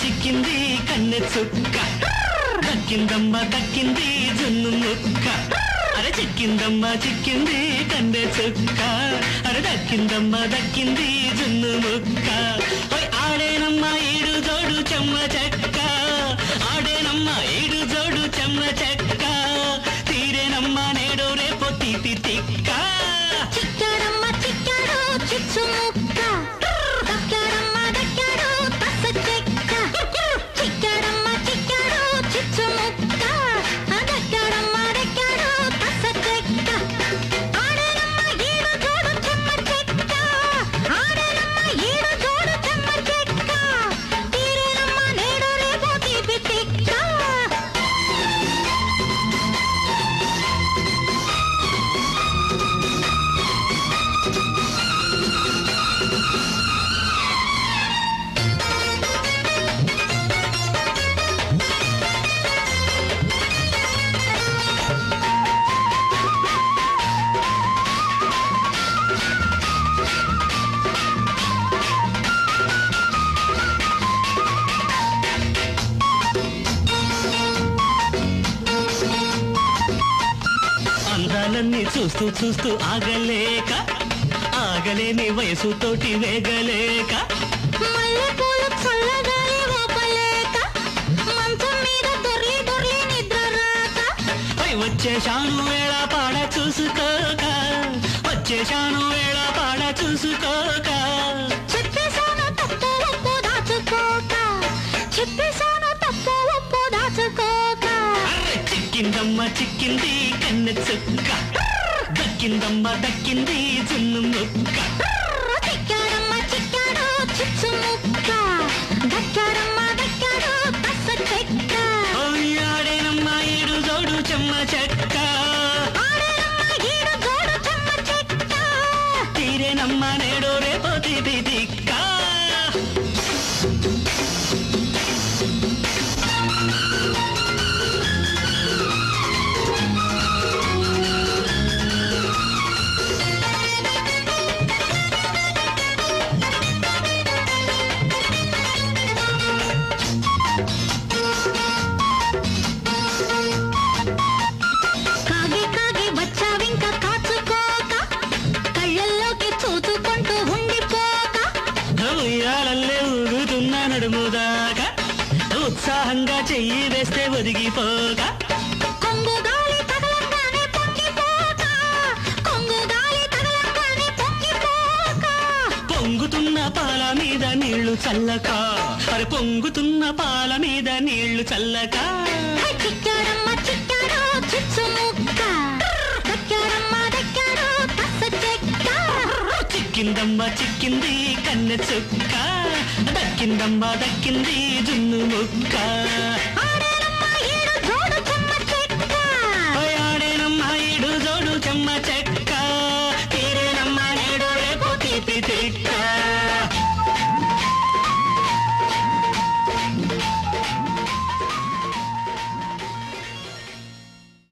చిక్కింది కన్నె చుక్క దక్కిందమ్మ దక్కింది జున్ను ముక్క అరే చిక్కింది కన్నె చుక్క అరే దక్కింది జున్ను ముక్క ఆడేనమ్మ ఈడు జోడు చెమ్మ చెక్క ఆడేనమ్మ ఈడు జోడు చెమ్మ చెక్క తీరేనమ్మ నేడు రేపు తీపి తిక్క చిక్కాడమ్మ చిక్కాడు చిచ్చు ముక్క దక్కాడమ్మ దక్కాడు తస చెక్క చిక్కాడమ్మ చిక్కాడు చిచ్చు ముక్క దక్కాడమ్మ దక్కాడు తస చెక్క ఆడేనమ్మ ఈడు జోడు చెమ్మ చెక్క ఆడేనమ్మ ఈడు జోడు చెమ్మ చెక్క తీరేనమ్మ నేడు రేపు తీపి తిక్క అందాలన్నీ చూస్తూ చూస్తూ ఆగలేని వయసుతోటి వేగలేక మల్లెపూలు చల్లగాలి ఊపలేక మంచం మీద దొర్లి దొర్లి నిద్ర రాక వచ్చేశాను వేళ పాడ చూసుకోక వచ్చేశాను వేళ పాడ చూసుకోక చెప్పేశాను తప్పు ఒప్పు దాచుకోక చెప్పేశాను తప్పు ఒప్పు దాచుకోక చిక్కింది కన్నె చుక్క దక్కింది జున్ను ముక్క చిక్కాడమ్మ చిక్కాడు చిచ్చు ముక్క దక్కాడమ్మ దక్కాడు తస చెక్క ఆడేనమ్మ ఈడు జోడు చెమ్మ చెక్క ఆడేనమ్మ ఈడు జోడు చెమ్మ చెక్క తీరేనమ్మ నేడు రేపు తీపి తిక్క కాగి కాగి వచ్చావింక కాచుకోక కళ్ళల్లోకి చూచుకుంటూ ఉండిపోక ఉయ్యాలల్లే ఊగుతున్న నడుముదాకా ఉత్సాహంగా చెయ్యి వేస్తే ఒదిగిపోక కొంగు గాలి తగలంగానే పొంగిపోక కొంగు గాలి తగలంగానే పొంగిపోక పొంగుతున్న పాల మీద నీళ్లు చల్లక అరే పొంగుతున్న పాల మీద నీళ్లు చల్లక చిక్కాడమ్మ చిక్కాడు చిచ్చు ముక్క దక్కాడమ్మ దక్కాడు తస చెక్క చిక్కింది కన్నె చుక్క దక్కింది జున్ను ముక్క